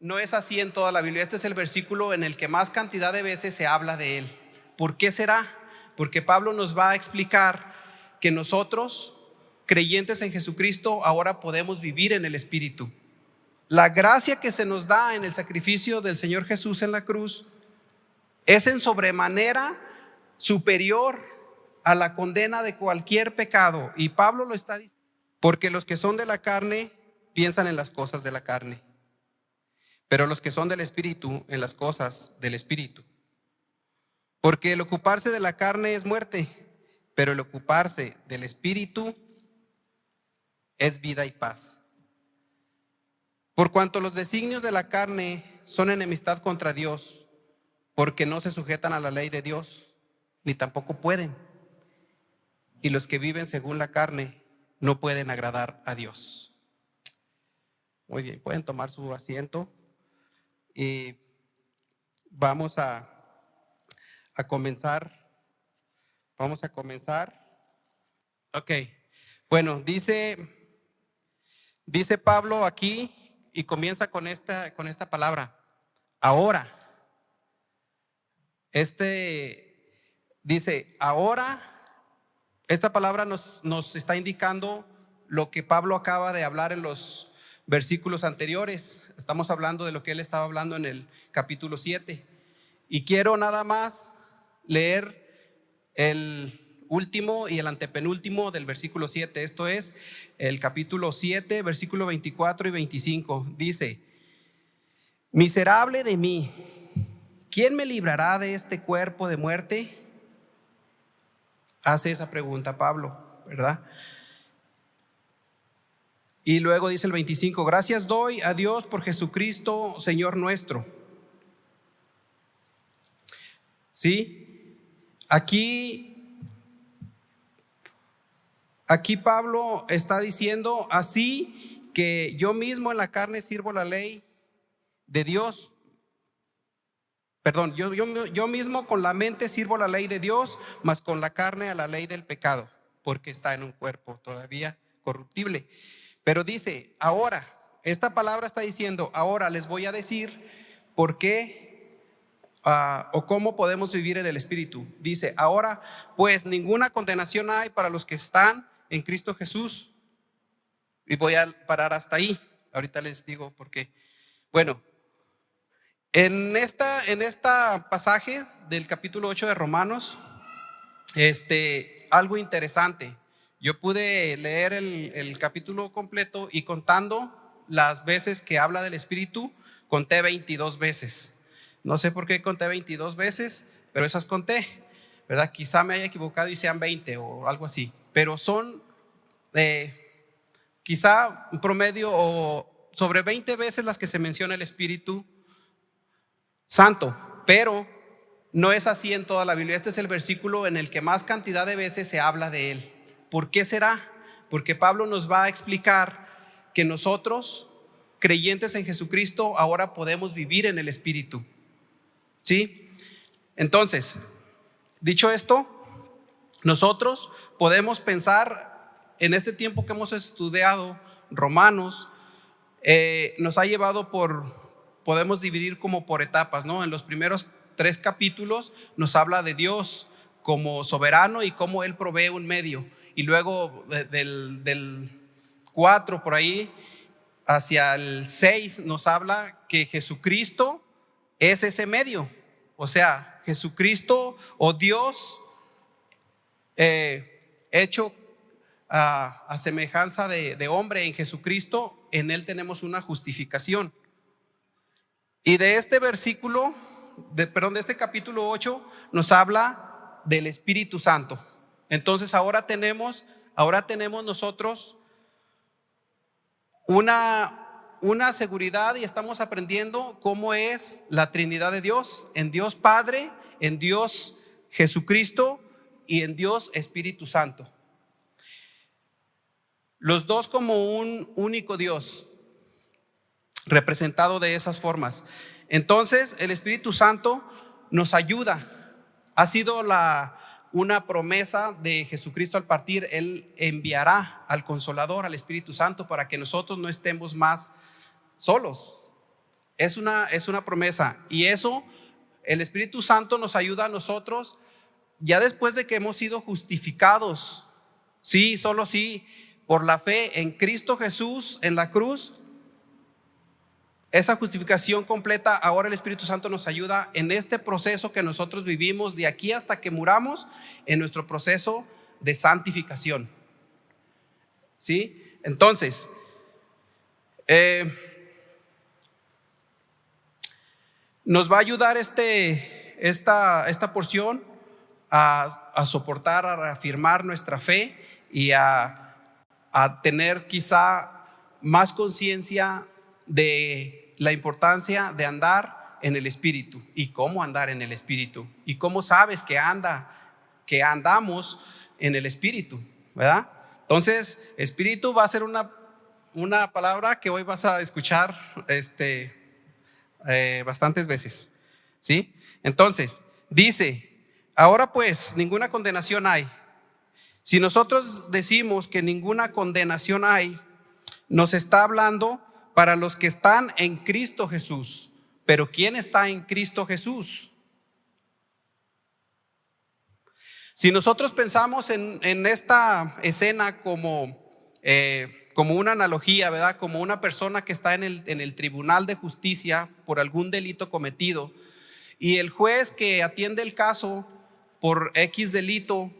no es así en toda la Biblia. Este es el versículo en el que más cantidad de veces se habla de él. ¿Por qué será? Porque Pablo nos va a explicar que nosotros, creyentes en Jesucristo, ahora podemos vivir en el Espíritu. La gracia que se nos da en el sacrificio del Señor Jesús en la cruz es en sobremanera superior a la condena de cualquier pecado. Y Pablo lo está diciendo, porque los que son de la carne piensan en las cosas de la carne, pero los que son del Espíritu en las cosas del Espíritu. Porque el ocuparse de la carne es muerte, pero el ocuparse del Espíritu es vida y paz. Por cuanto los designios de la carne son enemistad contra Dios, porque no se sujetan a la ley de Dios, ni tampoco pueden. Y los que viven según la carne no pueden agradar a Dios. Muy bien, pueden tomar su asiento y vamos a comenzar. Ok, bueno, dice Pablo aquí y comienza con esta palabra, ahora. Dice, ahora, esta palabra nos está indicando lo que Pablo acaba de hablar en los versículos anteriores. Estamos hablando de lo que él estaba hablando en el capítulo 7. Y quiero nada más leer el último y el antepenúltimo del versículo 7. Esto es el capítulo 7, versículo 24 y 25. Dice, miserable de mí, ¿quién me librará de este cuerpo de muerte? Hace esa pregunta Pablo, ¿verdad? Y luego dice el 25, gracias doy a Dios por Jesucristo, Señor nuestro. ¿Sí? Aquí Pablo está diciendo, así que yo mismo en la carne sirvo la ley de Dios. Perdón, yo mismo con la mente sirvo la ley de Dios, mas con la carne a la ley del pecado, porque está en un cuerpo todavía corruptible. Pero dice, ahora, esta palabra está diciendo, ahora les voy a decir por qué o cómo podemos vivir en el Espíritu. Dice, ahora pues ninguna condenación hay para los que están en Cristo Jesús. Y voy a parar hasta ahí. Ahorita les digo por qué. Bueno, en esta pasaje del capítulo 8 de Romanos, algo interesante. Yo pude leer el capítulo completo y contando las veces que habla del Espíritu, conté 22 veces. No sé por qué conté 22 veces, pero esas conté, ¿verdad? Quizá me haya equivocado y sean 20 o algo así, pero son quizá un promedio o sobre 20 veces las que se menciona el Espíritu Santo, pero no es así en toda la Biblia. Este es el versículo en el que más cantidad de veces se habla de él. ¿Por qué será? Porque Pablo nos va a explicar que nosotros, creyentes en Jesucristo, ahora podemos vivir en el Espíritu. ¿Sí? Entonces, dicho esto, nosotros podemos pensar en este tiempo que hemos estudiado Romanos, nos ha llevado podemos dividir como por etapas, ¿no? En los primeros 3 capítulos nos habla de Dios como soberano y cómo Él provee un medio. Y luego del 4 por ahí hacia el 6 nos habla que Jesucristo es ese medio. O sea, Jesucristo o Dios hecho a semejanza de hombre en Jesucristo, en Él tenemos una justificación. Y de este versículo, de este capítulo 8 nos habla del Espíritu Santo. Entonces ahora tenemos nosotros una seguridad y estamos aprendiendo cómo es la Trinidad de Dios, en Dios Padre, en Dios Jesucristo y en Dios Espíritu Santo. Los dos como un único Dios, representado de esas formas. Entonces el Espíritu Santo nos ayuda. Ha sido una promesa de Jesucristo al partir. Él enviará al Consolador, al Espíritu Santo, para que nosotros no estemos más solos. es una promesa. Y eso, el Espíritu Santo nos ayuda a nosotros, ya después de que hemos sido justificados, sí, solo sí, por la fe en Cristo Jesús en la cruz. Esa justificación completa, ahora el Espíritu Santo nos ayuda en este proceso que nosotros vivimos de aquí hasta que muramos, en nuestro proceso de santificación. ¿Sí? Entonces, nos va a ayudar esta porción a soportar, a reafirmar nuestra fe y a tener quizá más conciencia de la importancia de andar en el Espíritu y cómo andar en el Espíritu y cómo sabes que andamos en el Espíritu, ¿verdad? Entonces, Espíritu va a ser una palabra que hoy vas a escuchar bastantes veces, ¿sí? Entonces, dice: ahora pues, ninguna condenación hay. Si nosotros decimos que ninguna condenación hay, nos está hablando para los que están en Cristo Jesús. Pero ¿quién está en Cristo Jesús? Si nosotros pensamos en esta escena como una analogía, ¿verdad? Como una persona que está en el tribunal de justicia por algún delito cometido, y el juez que atiende el caso por X delito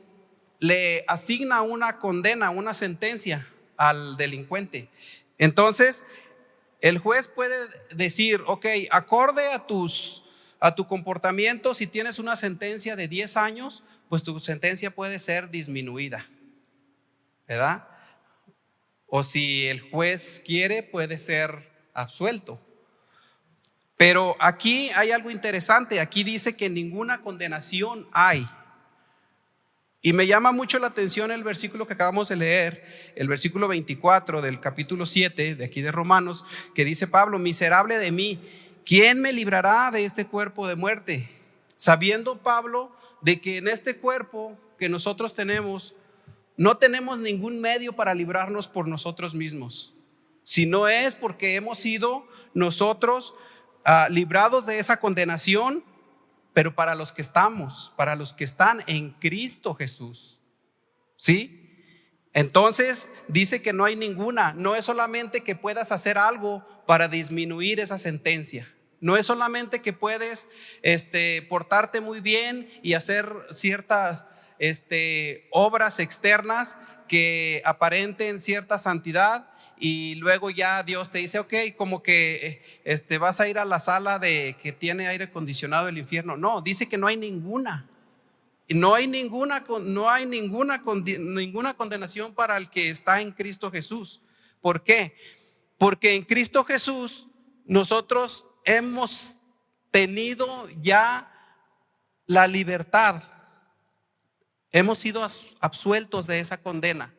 le asigna una condena, una sentencia al delincuente. Entonces, el juez puede decir: ok, acorde a tu comportamiento, si tienes una sentencia de 10 años, pues tu sentencia puede ser disminuida, ¿verdad? O si el juez quiere, puede ser absuelto. Pero aquí hay algo interesante. Aquí dice que ninguna condenación hay. Y me llama mucho la atención el versículo que acabamos de leer, el versículo 24 del capítulo 7 de aquí de Romanos, que dice Pablo: miserable de mí, ¿quién me librará de este cuerpo de muerte? Sabiendo Pablo de que en este cuerpo que nosotros tenemos, no tenemos ningún medio para librarnos por nosotros mismos, si no es porque hemos sido nosotros librados de esa condenación. Pero para los que están en Cristo Jesús, ¿sí? Entonces dice que no hay ninguna. No es solamente que puedas hacer algo para disminuir esa sentencia. No es solamente que puedes portarte muy bien y hacer ciertas obras externas que aparenten cierta santidad, y luego ya Dios te dice: ok, como que vas a ir a la sala que tiene aire acondicionado del infierno. No, dice que no hay ninguna. No hay ninguna condenación para el que está en Cristo Jesús. ¿Por qué? Porque en Cristo Jesús nosotros hemos tenido ya la libertad. Hemos sido absueltos de esa condena.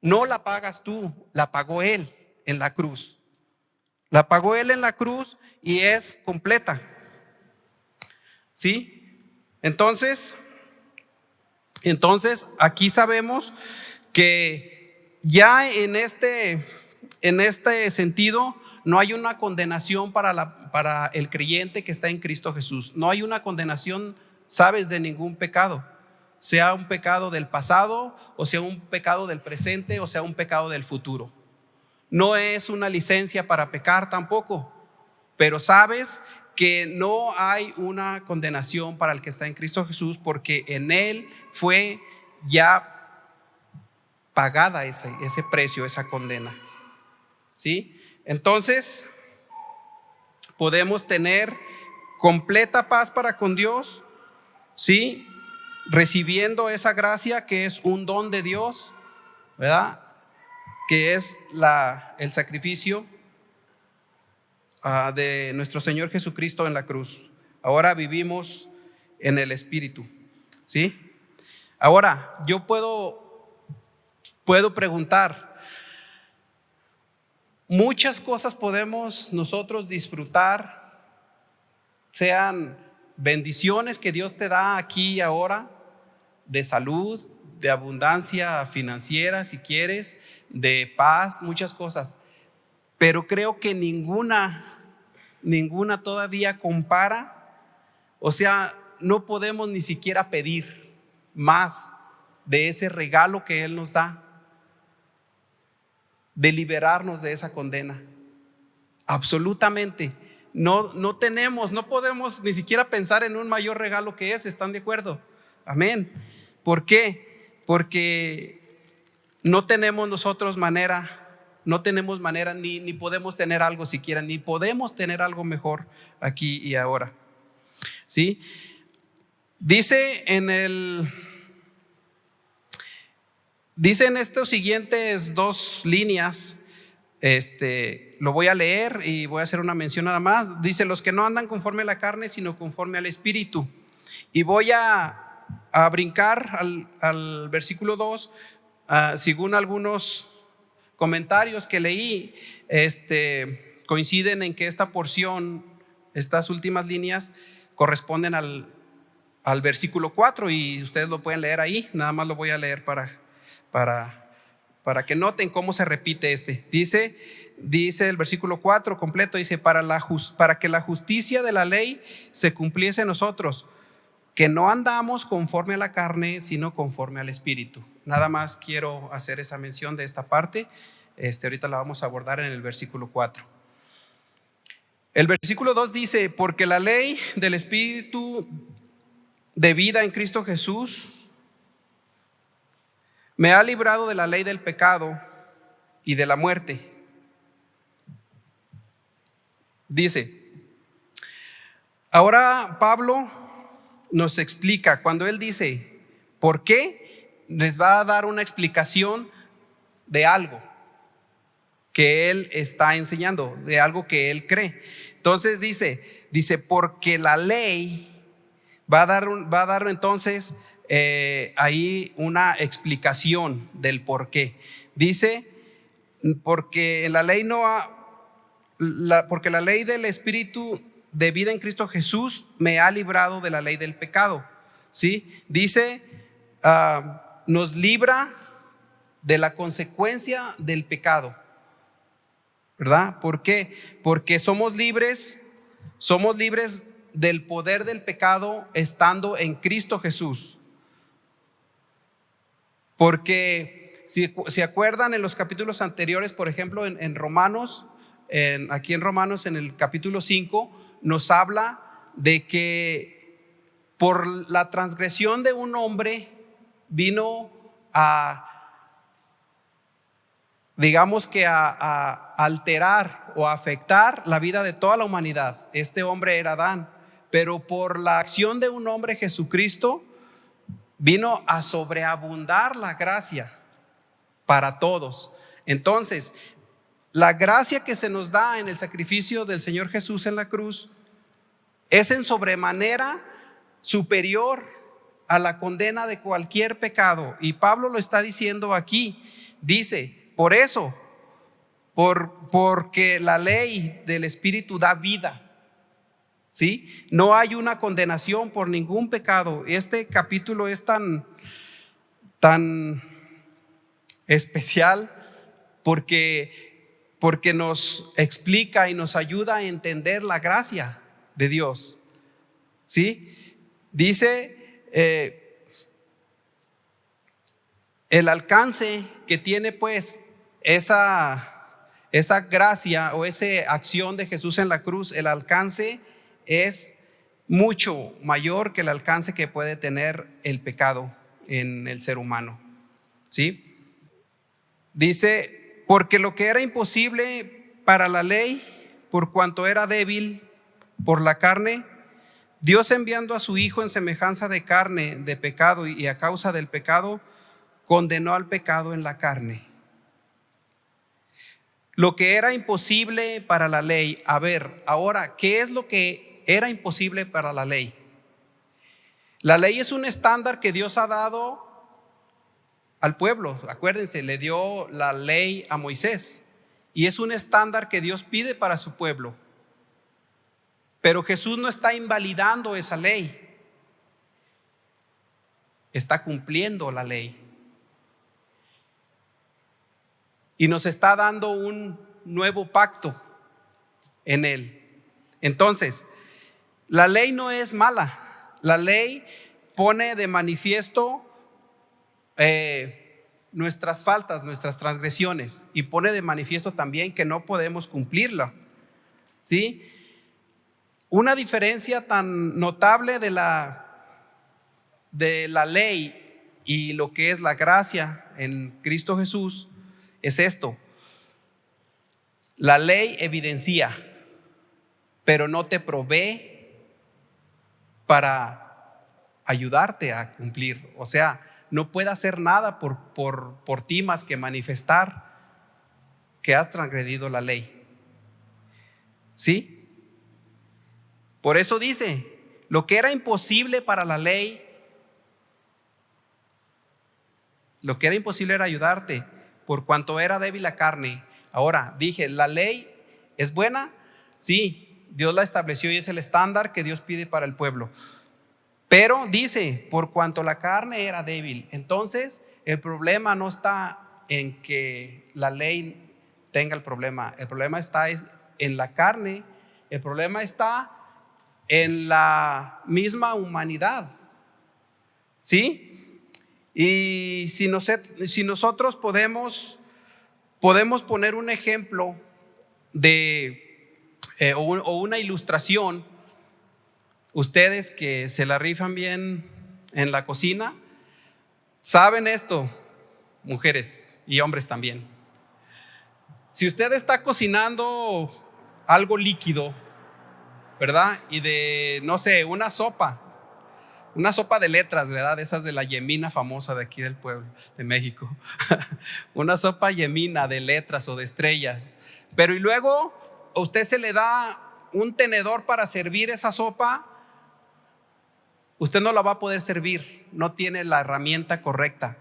No la pagas tú, la pagó Él en la cruz. La pagó Él en la cruz y es completa. ¿Sí? Entonces aquí sabemos que ya en este sentido no hay una condenación para el creyente que está en Cristo Jesús. No hay una condenación, sabes, de ningún pecado. Sea un pecado del pasado, o sea un pecado del presente, o sea un pecado del futuro. No es una licencia para pecar tampoco, pero sabes que no hay una condenación para el que está en Cristo Jesús, porque en Él fue ya pagada ese precio, esa condena. ¿Sí? Entonces podemos tener completa paz para con Dios, ¿sí? Recibiendo esa gracia que es un don de Dios, ¿verdad? Que es el sacrificio de nuestro Señor Jesucristo en la cruz. Ahora vivimos en el Espíritu, ¿sí? Ahora yo puedo preguntar: muchas cosas podemos nosotros disfrutar, sean bendiciones que Dios te da aquí y ahora, de salud, de abundancia financiera, si quieres, de paz, muchas cosas. Pero creo que ninguna ninguna todavía compara. O sea, no podemos ni siquiera pedir más de ese regalo que Él nos da, de liberarnos de esa condena. Absolutamente. No tenemos, no podemos ni siquiera pensar en un mayor regalo que ese. ¿Están de acuerdo? Amén. ¿Por qué? Porque no tenemos nosotros manera, ni podemos tener algo siquiera, ni podemos tener algo mejor aquí y ahora. ¿Sí? Dice en estas siguientes dos líneas, lo voy a leer y voy a hacer una mención nada más. Dice: los que no andan conforme a la carne, sino conforme al Espíritu. Y voy a brincar al versículo 2, según algunos comentarios que leí, coinciden en que esta porción, estas últimas líneas, corresponden al versículo 4, y ustedes lo pueden leer ahí. Nada más lo voy a leer para que noten cómo se repite. Dice el versículo 4 completo, dice: para que la justicia de la ley se cumpliese en nosotros, que no andamos conforme a la carne, sino conforme al Espíritu. Nada más quiero hacer esa mención de esta parte. Ahorita la vamos a abordar en el versículo 4. El versículo 2 dice: porque la ley del Espíritu de vida en Cristo Jesús me ha librado de la ley del pecado y de la muerte. Dice, ahora Pablo nos explica, cuando él dice ¿por qué?, les va a dar una explicación de algo que él está enseñando, de algo que él cree. Entonces dice porque la ley va a dar entonces ahí una explicación del por qué. Dice: porque la ley porque la ley del Espíritu de vida en Cristo Jesús me ha librado de la ley del pecado. ¿Sí? Dice, nos libra de la consecuencia del pecado, ¿verdad? ¿Por qué? Porque somos libres del poder del pecado estando en Cristo Jesús. Porque si se acuerdan en los capítulos anteriores, por ejemplo en Romanos, aquí en Romanos en el capítulo 5 nos habla de que por la transgresión de un hombre vino digamos que a alterar o a afectar la vida de toda la humanidad. Este hombre era Adán, pero por la acción de un hombre, Jesucristo, vino a sobreabundar la gracia para todos. Entonces, la gracia que se nos da en el sacrificio del Señor Jesús en la cruz es en sobremanera superior a la condena de cualquier pecado. Y Pablo lo está diciendo aquí. Dice: por eso, porque la ley del Espíritu da vida, ¿sí? No hay una condenación por ningún pecado. Este capítulo es tan especial porque nos explica y nos ayuda a entender la gracia de Dios, ¿sí? Dice el alcance que tiene pues esa gracia o esa acción de Jesús en la cruz. El alcance es mucho mayor que el alcance que puede tener el pecado en el ser humano, ¿sí? Dice: porque lo que era imposible para la ley, por cuanto era débil por la carne, Dios, enviando a su Hijo en semejanza de carne de pecado, y a causa del pecado condenó al pecado en la carne. Lo que era imposible para la ley. A ver, ahora, ¿qué es lo que era imposible para la ley? La ley es un estándar que Dios ha dado al pueblo. Acuérdense, le dio la ley a Moisés, y es un estándar que Dios pide para su pueblo. Pero Jesús no está invalidando esa ley, está cumpliendo la ley. Y nos está dando un nuevo pacto en Él. Entonces, la ley no es mala. La ley pone de manifiesto nuestras faltas, nuestras transgresiones, y pone de manifiesto también que no podemos cumplirla, ¿sí? Una diferencia tan notable de la ley y lo que es la gracia en Cristo Jesús es esto: la ley evidencia, pero no te provee para ayudarte a cumplir. O sea, no puede hacer nada por ti más que manifestar que has transgredido la ley. ¿Sí? Por eso dice, lo que era imposible para la ley, lo que era imposible era ayudarte, por cuanto era débil la carne. Ahora, dije, ¿la ley es buena? Sí, Dios la estableció y es el estándar que Dios pide para el pueblo. Pero dice, por cuanto la carne era débil. Entonces, el problema no está en que la ley tenga el problema está en la carne, el problema está en la misma humanidad, ¿sí? Y si nosotros podemos poner un ejemplo o una ilustración, ustedes que se la rifan bien en la cocina, saben esto, mujeres y hombres también. Si usted está cocinando algo líquido, ¿verdad? Y de, no sé, una sopa de letras, ¿verdad? Esas de la Yemina famosa de aquí del pueblo, de México. Una sopa Yemina de letras o de estrellas. Pero y luego a usted se le da un tenedor para servir esa sopa, usted no la va a poder servir, no tiene la herramienta correcta.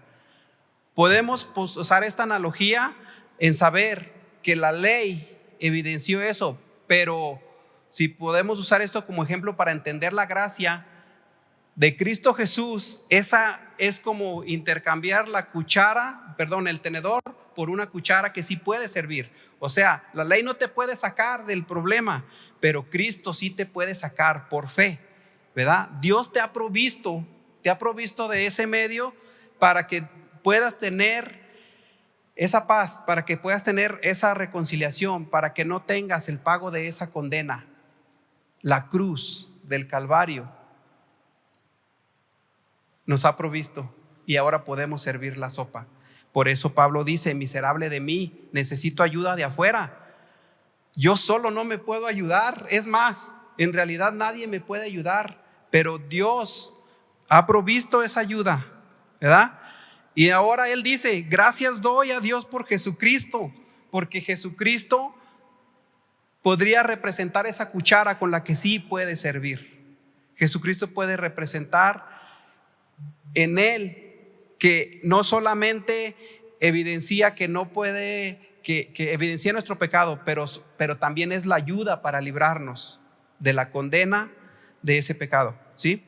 Podemos usar esta analogía en saber que la ley evidenció eso, pero si podemos usar esto como ejemplo para entender la gracia de Cristo Jesús, esa es como intercambiar el tenedor por una cuchara que sí puede servir. O sea, la ley no te puede sacar del problema, pero Cristo sí te puede sacar por fe, ¿verdad? Dios te ha provisto de ese medio para que puedas tener esa paz, para que puedas tener esa reconciliación, para que no tengas el pago de esa condena. La cruz del Calvario nos ha provisto y ahora podemos servir la sopa. Por eso Pablo dice, miserable de mí, necesito ayuda de afuera. Yo solo no me puedo ayudar. Es más, en realidad nadie me puede ayudar, pero Dios ha provisto esa ayuda, ¿verdad? Y ahora él dice, gracias doy a Dios por Jesucristo, porque Jesucristo podría representar esa cuchara con la que sí puede servir. Jesucristo puede representar en él que no solamente evidencia que no puede, que evidencia nuestro pecado, pero también es la ayuda para librarnos de la condena de ese pecado, ¿sí?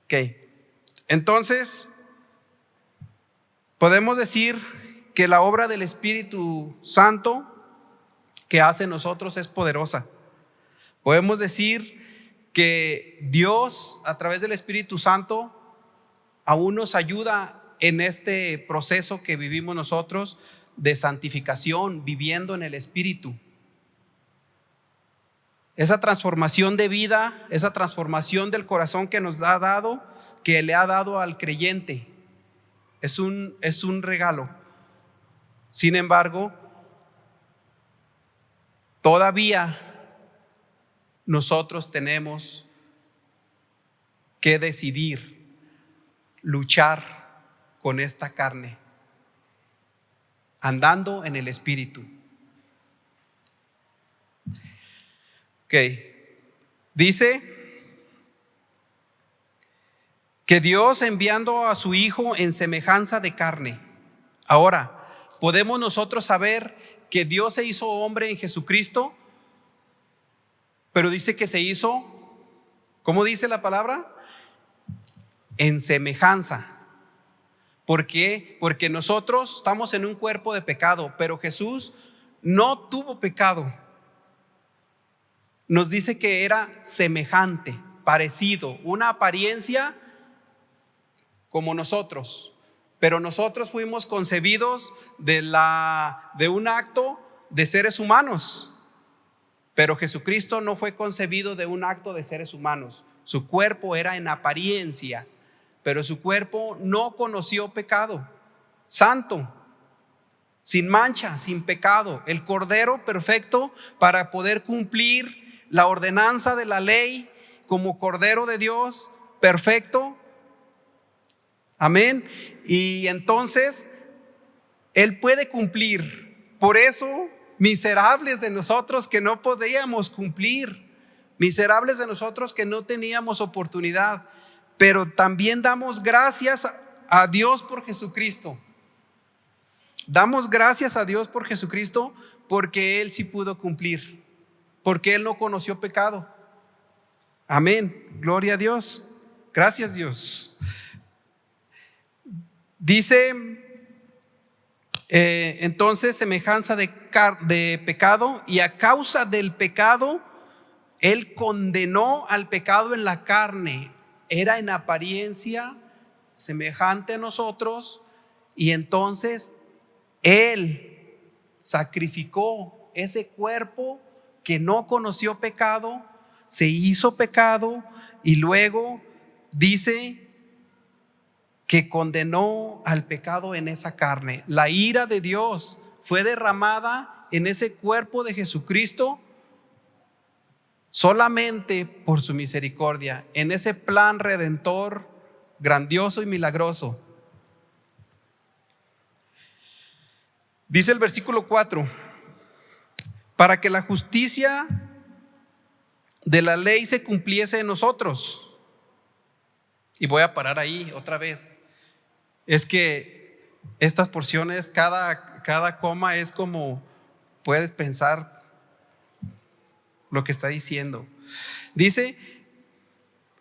Ok, entonces podemos decir que la obra del Espíritu Santo que hace en nosotros es poderosa. Podemos decir que Dios a través del Espíritu Santo aún nos ayuda en este proceso que vivimos nosotros de santificación, viviendo en el Espíritu. Esa transformación de vida, esa transformación del corazón que nos ha dado, que le ha dado al creyente, es un regalo. Sin embargo, todavía nosotros tenemos que decidir luchar con esta carne, andando en el Espíritu. Ok, dice que Dios enviando a su Hijo en semejanza de carne. Ahora, podemos nosotros saber que Dios se hizo hombre en Jesucristo, pero dice que se hizo, ¿cómo dice la palabra? En semejanza. ¿Por qué? Porque nosotros estamos en un cuerpo de pecado, pero Jesús no tuvo pecado. nos dice que era semejante, parecido, una apariencia como nosotros. Pero nosotros fuimos concebidos de un acto de seres humanos. Pero Jesucristo no fue concebido de un acto de seres humanos. Su cuerpo era en apariencia, pero su cuerpo no conoció pecado. Santo, sin mancha, sin pecado, el Cordero perfecto para poder cumplir la ordenanza de la ley como Cordero de Dios perfecto. Amén. Y entonces Él puede cumplir. Por eso, miserables de nosotros que no podíamos cumplir, miserables de nosotros que no teníamos oportunidad, pero también damos gracias a Dios por Jesucristo. Damos gracias a Dios por Jesucristo porque Él sí pudo cumplir, porque Él no conoció pecado. Amén, gloria a Dios. Gracias, Dios. Dice entonces semejanza de pecado, y a causa del pecado Él condenó al pecado en la carne. Era en apariencia semejante a nosotros, y entonces Él sacrificó ese cuerpo que no conoció pecado, se hizo pecado, y luego dice que condenó al pecado en esa carne. La ira de Dios fue derramada en ese cuerpo de Jesucristo solamente por su misericordia, en ese plan redentor grandioso y milagroso. Dice el versículo 4: para que la justicia de la ley se cumpliese en nosotros. Y voy a parar ahí otra vez. Es que estas porciones, cada coma es como puedes pensar lo que está diciendo. Dice,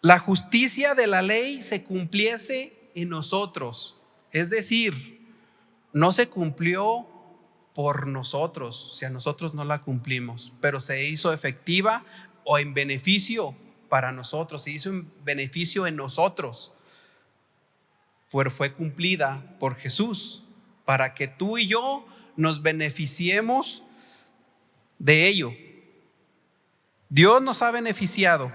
la justicia de la ley se cumpliese en nosotros. Es decir, no se cumplió por nosotros, o sea, nosotros no la cumplimos, pero se hizo efectiva o en beneficio para nosotros, se hizo en beneficio en nosotros. Pues fue cumplida por Jesús para que tú y yo nos beneficiemos de ello. Dios nos ha beneficiado.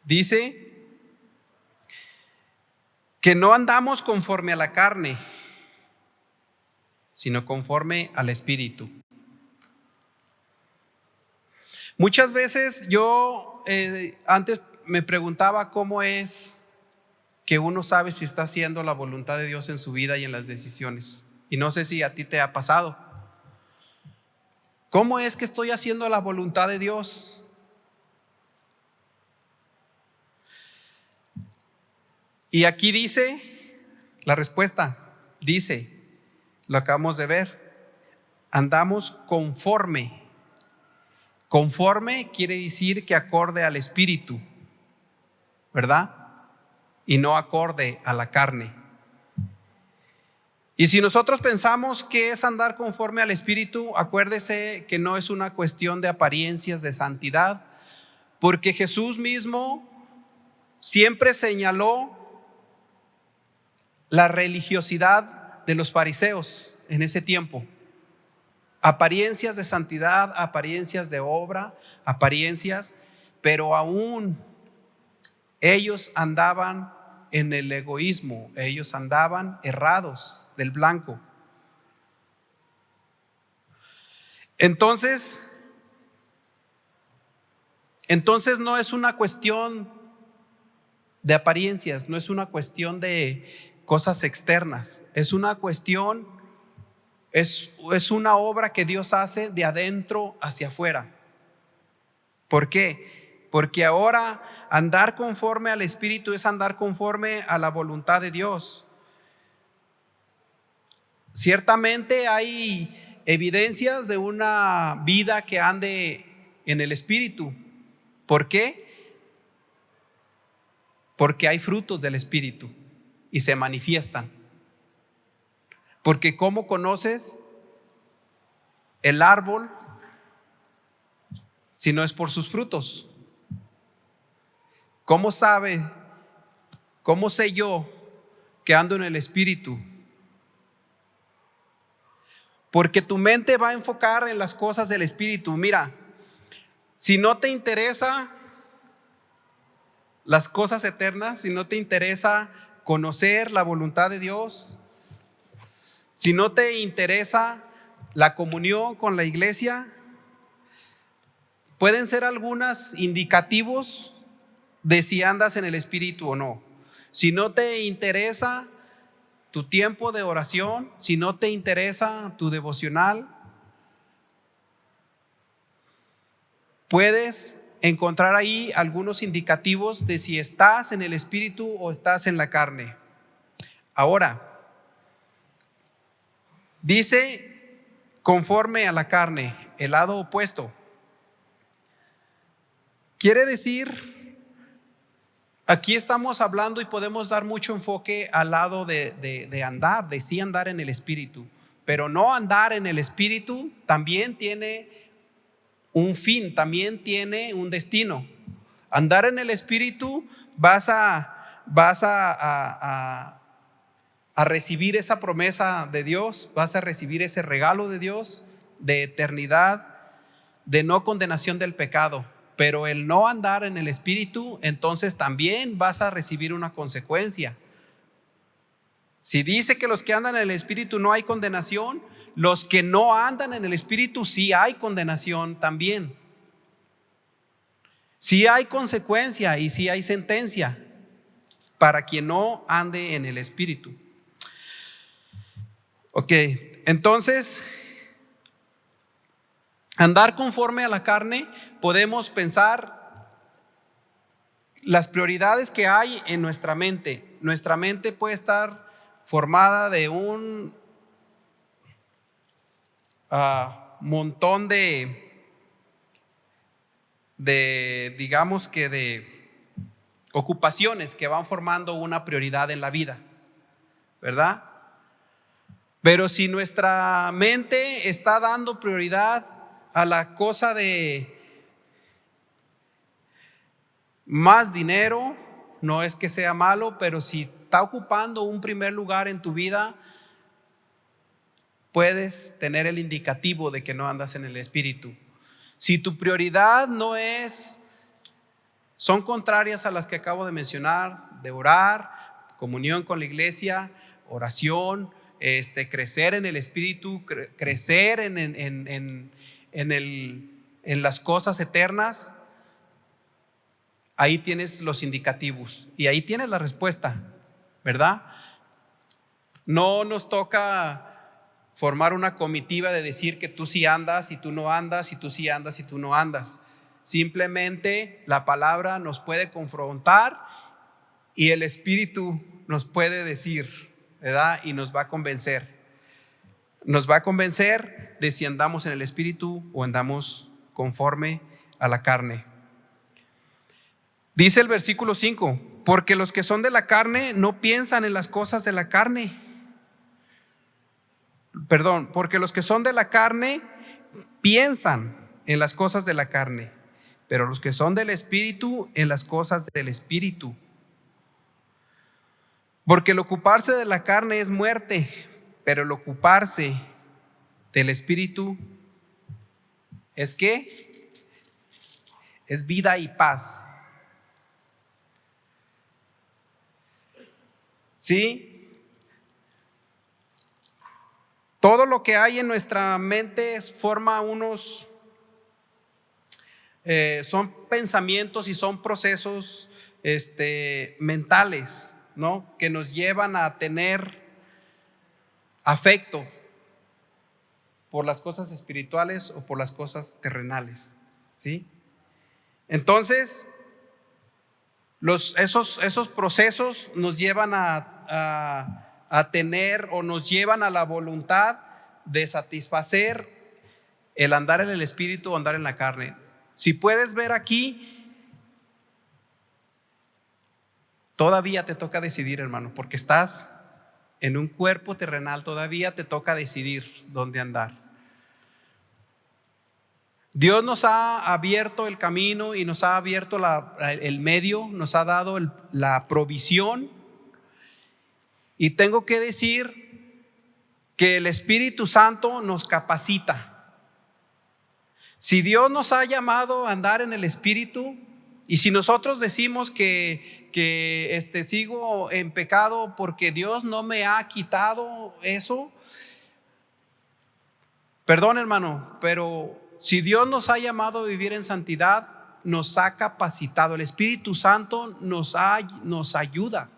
Dice que no andamos conforme a la carne, sino conforme al Espíritu. Muchas veces yo antes me preguntaba cómo es que uno sabe si está haciendo la voluntad de Dios en su vida y en las decisiones. Y no sé si a ti te ha pasado. ¿Cómo es que estoy haciendo la voluntad de Dios? Y aquí dice la respuesta, dice, lo acabamos de ver, andamos conforme. Conforme quiere decir que acorde al Espíritu, ¿verdad? Y no acorde a la carne. Y si nosotros pensamos que es andar conforme al Espíritu, acuérdese que no es una cuestión de apariencias de santidad, porque Jesús mismo siempre señaló la religiosidad de los fariseos en ese tiempo. Apariencias de santidad, apariencias de obra, apariencias, pero aún ellos andaban en el egoísmo, ellos andaban errados del blanco. Entonces no es una cuestión de apariencias, no es una cuestión de cosas externas, es una cuestión, es una obra que Dios hace de adentro hacia afuera. ¿Por qué? Porque ahora andar conforme al Espíritu es andar conforme a la voluntad de Dios. Ciertamente hay evidencias de una vida que ande en el Espíritu. ¿Por qué? Porque hay frutos del Espíritu y se manifiestan. Porque ¿cómo conoces el árbol si no es por sus frutos? ¿Cómo sabe? ¿Cómo sé yo que ando en el Espíritu? Porque tu mente va a enfocar en las cosas del Espíritu. Mira, si no te interesa las cosas eternas, si no te interesa conocer la voluntad de Dios, si no te interesa la comunión con la iglesia, pueden ser algunos indicativos de si andas en el Espíritu o no. Si no te interesa tu tiempo de oración, si no te interesa tu devocional, puedes encontrar ahí algunos indicativos de si estás en el Espíritu o estás en la carne. Ahora, dice conforme a la carne, el lado opuesto. Quiere decir, aquí estamos hablando y podemos dar mucho enfoque al lado de andar, de sí andar en el Espíritu. Pero no andar en el Espíritu también tiene un fin, también tiene un destino. Andar en el Espíritu vas a recibir esa promesa de Dios, vas a recibir ese regalo de Dios de eternidad, de no condenación del pecado. Pero el no andar en el Espíritu, entonces también vas a recibir una consecuencia. Si dice que los que andan en el Espíritu no hay condenación, los que no andan en el Espíritu sí hay condenación también. Sí hay consecuencia y sí hay sentencia para quien no ande en el Espíritu. Ok, entonces, andar conforme a la carne, podemos pensar las prioridades que hay en nuestra mente. Nuestra mente puede estar formada de un montón digamos que de ocupaciones que van formando una prioridad en la vida, ¿verdad? Pero si nuestra mente está dando prioridad a la cosa de más dinero, no es que sea malo, pero si está ocupando un primer lugar en tu vida, puedes tener el indicativo de que no andas en el Espíritu. Si tu prioridad no es, son contrarias a las que acabo de mencionar, de orar, comunión con la iglesia, oración, crecer en el Espíritu, crecer en las cosas eternas, ahí tienes los indicativos y ahí tienes la respuesta, ¿verdad? No nos toca formar una comitiva de decir que tú sí andas y tú no andas, y tú sí andas y tú no andas. Simplemente la palabra nos puede confrontar y el Espíritu nos puede decir, ¿verdad? Y nos va a convencer. Nos va a convencer de si andamos en el Espíritu o andamos conforme a la carne. Dice el versículo 5, porque los que son de la carne no piensan en las cosas de la carne. Porque los que son de la carne piensan en las cosas de la carne, pero los que son del Espíritu en las cosas del Espíritu. Porque el ocuparse de la carne es muerte, pero el ocuparse del Espíritu es ¿qué? Es vida y paz. ¿Sí? Todo lo que hay en nuestra mente forma son pensamientos y son procesos mentales, ¿no? Que nos llevan a tener afecto por las cosas espirituales o por las cosas terrenales, ¿sí? Entonces, esos procesos nos llevan a tener o nos llevan a la voluntad de satisfacer el andar en el Espíritu o andar en la carne. Si puedes ver aquí, todavía te toca decidir, hermano, porque estás en un cuerpo terrenal, todavía te toca decidir dónde andar. Dios nos ha abierto el camino y nos ha abierto el medio, nos ha dado la provisión. Y tengo que decir que el Espíritu Santo nos capacita. Si Dios nos ha llamado a andar en el Espíritu, y si nosotros decimos que sigo en pecado porque Dios no me ha quitado eso, perdón, hermano, pero si Dios nos ha llamado a vivir en santidad, nos ha capacitado. El Espíritu Santo nos ayuda.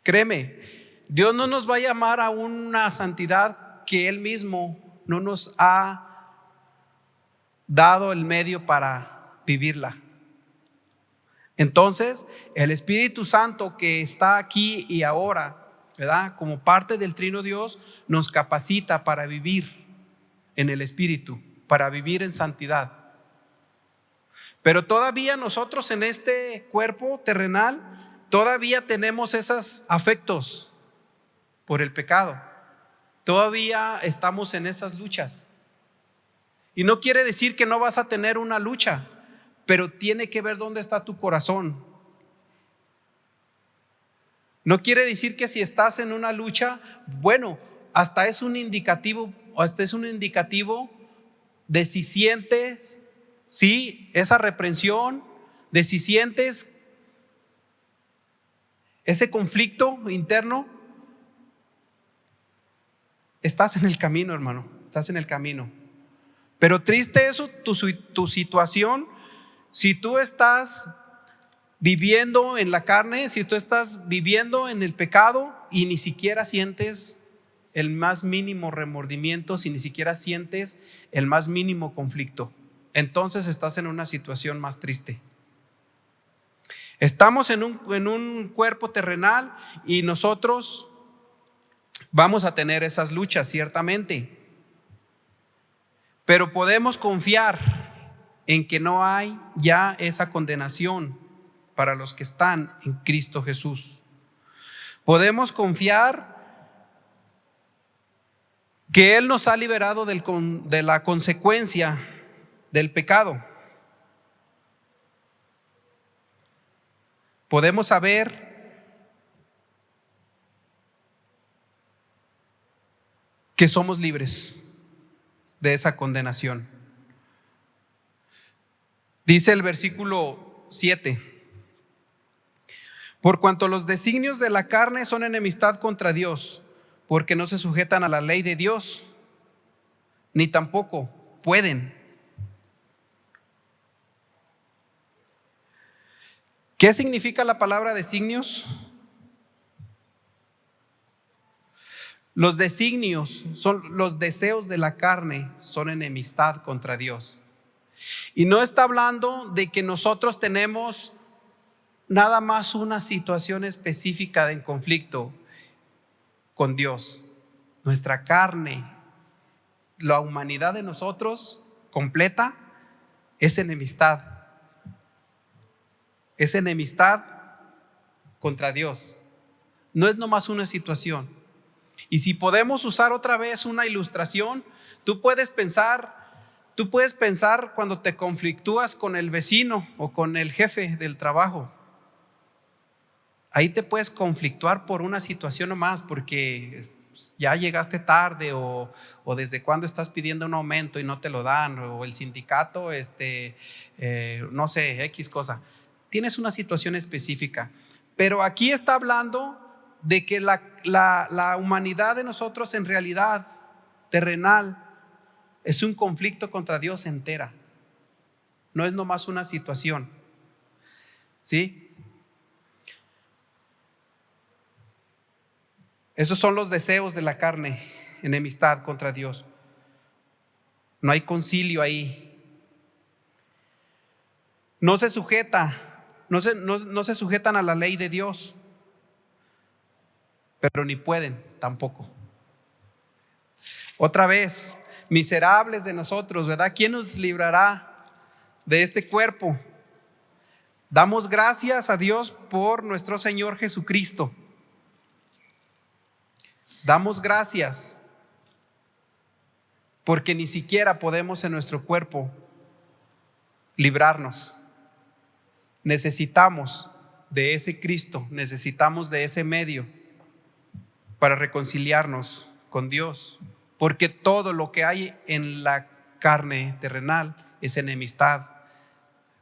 Créeme, Dios no nos va a llamar a una santidad que Él mismo no nos ha dado el medio para vivirla. Entonces, el Espíritu Santo que está aquí y ahora, ¿verdad?, como parte del Trino Dios, nos capacita para vivir en el Espíritu, para vivir en santidad. Pero todavía nosotros en este cuerpo terrenal todavía tenemos esos afectos por el pecado. Todavía estamos en esas luchas. Y no quiere decir que no vas a tener una lucha, pero tiene que ver dónde está tu corazón. No quiere decir que si estás en una lucha, bueno, hasta es un indicativo de si sientes, sí, esa reprensión, de si sientes ese conflicto interno. Estás en el camino, hermano, estás en el camino. Pero triste eso, tu situación, si tú estás viviendo en la carne, si tú estás viviendo en el pecado y ni siquiera sientes el más mínimo remordimiento, si ni siquiera sientes el más mínimo conflicto, entonces estás en una situación más triste. Estamos en un cuerpo terrenal y nosotros vamos a tener esas luchas, ciertamente. Pero podemos confiar en que no hay ya esa condenación para los que están en Cristo Jesús. Podemos confiar que Él nos ha liberado de la consecuencia del pecado. Podemos saber que somos libres de esa condenación. Dice el versículo 7: por cuanto los designios de la carne son enemistad contra Dios, porque no se sujetan a la ley de Dios, ni tampoco pueden. ¿Qué significa la palabra designios? Los designios son los deseos de la carne, son enemistad contra Dios. Y no está hablando de que nosotros tenemos nada más una situación específica de conflicto con Dios. Nuestra carne, la humanidad de nosotros completa, es enemistad. Es enemistad contra Dios. No es nomás una situación. Y si podemos usar otra vez una ilustración, tú puedes pensar cuando te conflictúas con el vecino o con el jefe del trabajo. Ahí te puedes conflictuar por una situación nomás, porque ya llegaste tarde o desde cuándo estás pidiendo un aumento y no te lo dan, o el sindicato, no sé, X cosa. Tienes una situación específica, pero aquí está hablando de que la humanidad de nosotros en realidad terrenal es un conflicto contra Dios entera. No es nomás una situación, ¿sí? Esos son los deseos de la carne, enemistad contra Dios. No hay concilio ahí. No se sujetan a la ley de Dios, pero ni pueden tampoco. Otra vez, miserables de nosotros, ¿verdad? ¿Quién nos librará de este cuerpo? Damos gracias a Dios por nuestro Señor Jesucristo. Damos gracias. porque ni siquiera podemos en nuestro cuerpo librarnos. Necesitamos de ese Cristo, necesitamos de ese medio para reconciliarnos con Dios, porque todo lo que hay en la carne terrenal es enemistad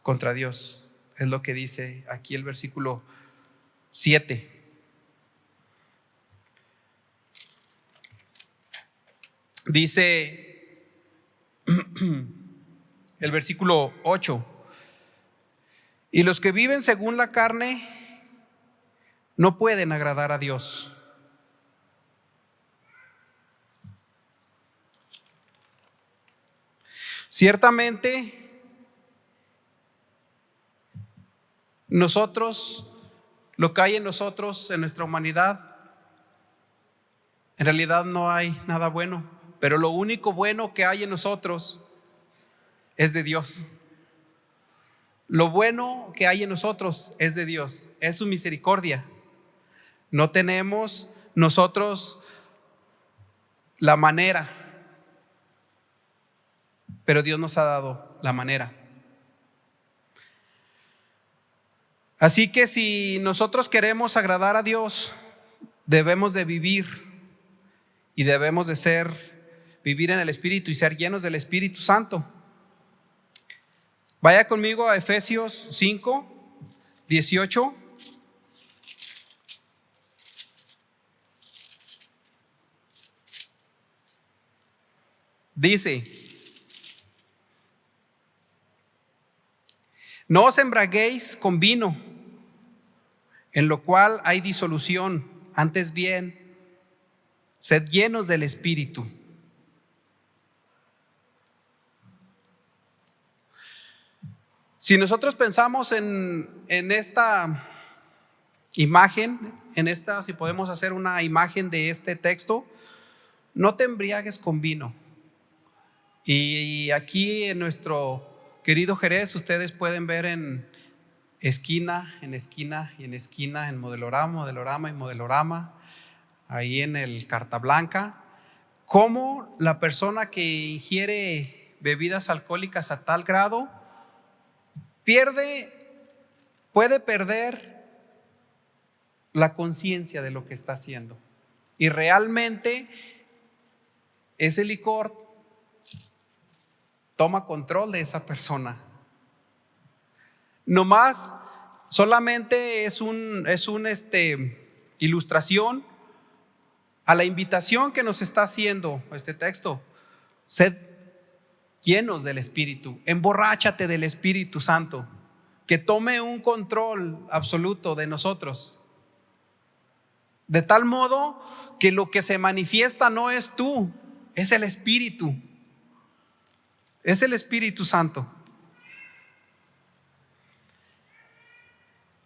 contra Dios. Es lo que dice aquí el versículo 7. Dice el versículo 8: y los que viven según la carne no pueden agradar a Dios. Ciertamente, nosotros, lo que hay en nosotros, en nuestra humanidad, en realidad no hay nada bueno, pero lo único bueno que hay en nosotros es de Dios. Lo bueno que hay en nosotros es de Dios, es su misericordia. No tenemos nosotros la manera, pero Dios nos ha dado la manera. Así que si nosotros queremos agradar a Dios, debemos de vivir y debemos de vivir en el Espíritu y ser llenos del Espíritu Santo. Vaya conmigo a Efesios 5:18. Dice: no os embriaguéis con vino, en lo cual hay disolución, antes bien, sed llenos del Espíritu. Si nosotros pensamos en esta imagen, si podemos hacer una imagen de este texto, no te embriagues con vino. Y aquí en nuestro querido Jerez, ustedes pueden ver en esquina, en esquina y en esquina, en modelorama y modelorama, ahí en el Carta Blanca, cómo la persona que ingiere bebidas alcohólicas a tal grado puede perder la conciencia de lo que está haciendo. Y realmente ese licor toma control de esa persona. Nomás, solamente es una ilustración a la invitación que nos está haciendo este texto. Sed llenos del Espíritu, emborráchate del Espíritu Santo, que tome un control absoluto de nosotros, de tal modo que lo que se manifiesta no es tú, es el Espíritu, es el Espíritu Santo.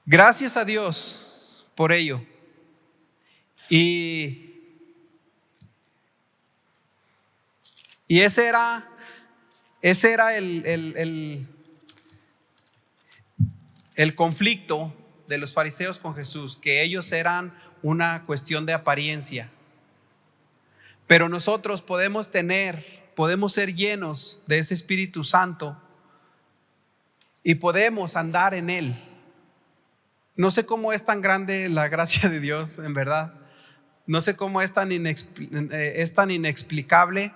Gracias a Dios por ello. Y ese era el conflicto de los fariseos con Jesús, que ellos eran una cuestión de apariencia. Pero nosotros podemos ser llenos de ese Espíritu Santo y podemos andar en Él. No sé cómo es tan grande la gracia de Dios, en verdad. No sé cómo es tan inexplicable.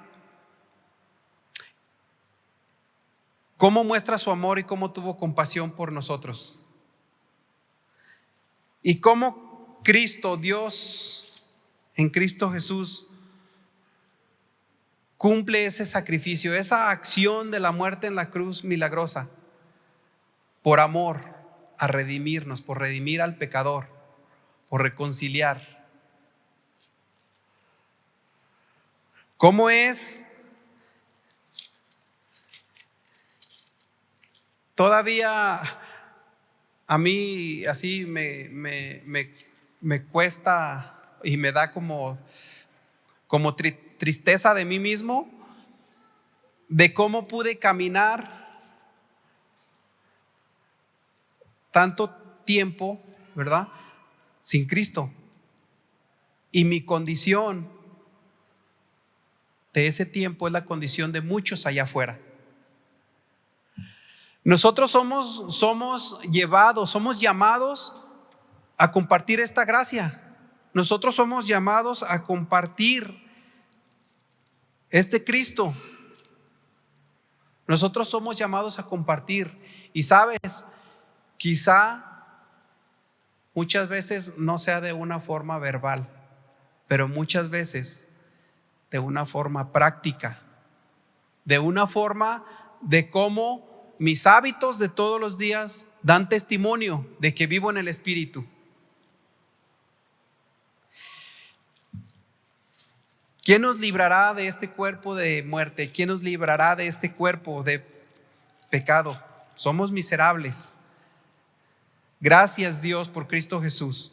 Cómo muestra su amor y cómo tuvo compasión por nosotros. Y cómo Cristo, Dios, en Cristo Jesús, cumple ese sacrificio, esa acción de la muerte en la cruz milagrosa, por amor a redimirnos, por redimir al pecador, por reconciliar. ¿Cómo es? Todavía a mí así me cuesta y me da como tristeza de mí mismo, de cómo pude caminar tanto tiempo, ¿verdad?, sin Cristo. Y mi condición de ese tiempo es la condición de muchos allá afuera. Nosotros somos llamados a compartir esta gracia. Nosotros somos llamados a compartir este Cristo. Nosotros somos llamados a compartir. Y sabes, quizá muchas veces no sea de una forma verbal, pero muchas veces de una forma práctica, de una forma de cómo mis hábitos de todos los días dan testimonio de que vivo en el Espíritu. ¿Quién nos librará de este cuerpo de muerte? ¿Quién nos librará de este cuerpo de pecado? Somos miserables. Gracias, Dios, por Cristo Jesús.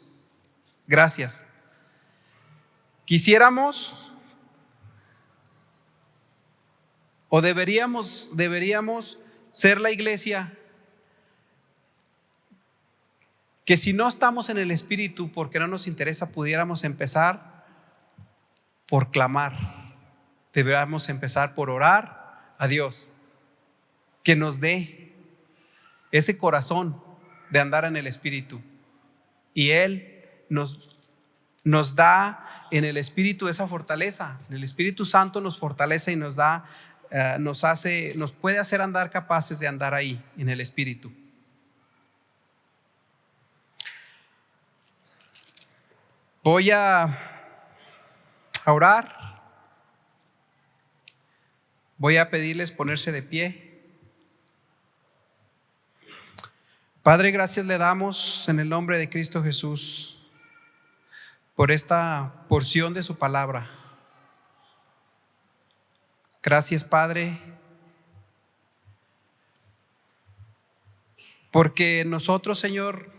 Gracias. Quisiéramos o deberíamos ser la iglesia que, si no estamos en el Espíritu porque no nos interesa, pudiéramos empezar por clamar. Deberíamos empezar por orar a Dios que nos dé ese corazón de andar en el Espíritu, y Él nos da en el Espíritu esa fortaleza. El Espíritu Santo nos fortalece y nos da, nos puede hacer andar capaces de andar ahí en el Espíritu. Voy a orar. Voy a pedirles ponerse de pie. Padre, gracias le damos en el nombre de Cristo Jesús por esta porción de su palabra. Gracias, Padre, porque nosotros, Señor,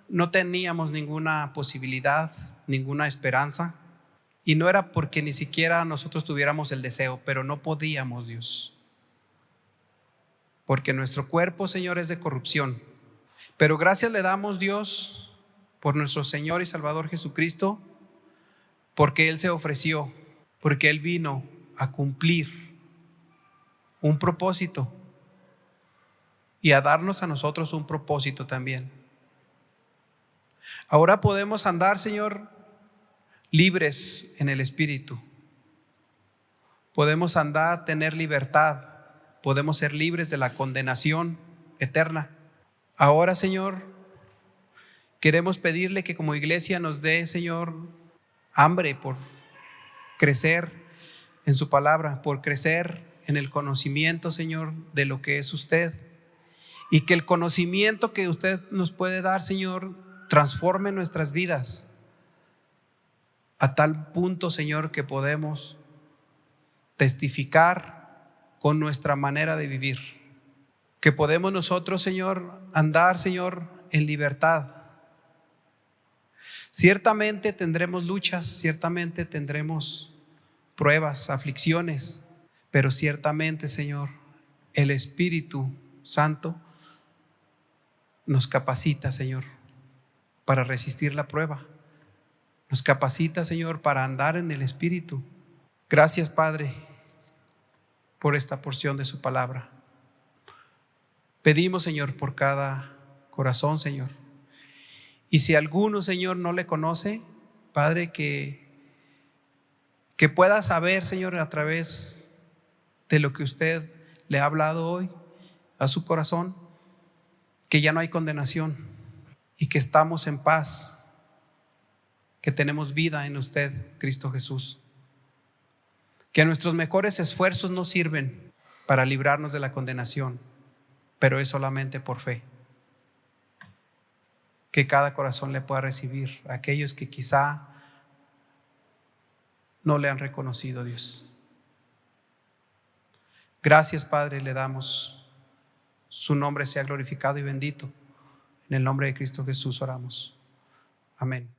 no teníamos ninguna posibilidad, ninguna esperanza, y no era porque ni siquiera nosotros tuviéramos el deseo, pero no podíamos, Dios, porque nuestro cuerpo, Señor, es de corrupción. Pero gracias le damos, Dios, por nuestro Señor y Salvador Jesucristo, porque Él se ofreció, porque Él vino a cumplir un propósito y a darnos a nosotros un propósito también. Ahora podemos andar, Señor, libres en el Espíritu. Podemos andar, tener libertad. Podemos ser libres de la condenación eterna. Ahora, Señor, queremos pedirle que como iglesia nos dé, Señor, hambre por crecer en su palabra, por crecer en el conocimiento, Señor, de lo que es usted, y que el conocimiento que usted nos puede dar, Señor, transforme nuestras vidas a tal punto, Señor, que podemos testificar con nuestra manera de vivir. Que podemos nosotros, Señor, andar, Señor, en libertad. Ciertamente tendremos luchas, ciertamente tendremos pruebas, aflicciones, pero ciertamente, Señor, el Espíritu Santo nos capacita, Señor, para resistir la prueba. Nos capacita, Señor, para andar en el Espíritu. Gracias, Padre, por esta porción de su palabra. Pedimos, Señor, por cada corazón, Señor. Y si alguno, Señor, no le conoce, Padre, que pueda saber, Señor, a través de lo que usted le ha hablado hoy a su corazón, que ya no hay condenación y que estamos en paz, que tenemos vida en usted, Cristo Jesús. Que nuestros mejores esfuerzos no sirven para librarnos de la condenación, pero es solamente por fe. Que cada corazón le pueda recibir, a aquellos que quizá no le han reconocido, Dios. Gracias, Padre, le damos. Su nombre sea glorificado y bendito. En el nombre de Cristo Jesús oramos. Amén.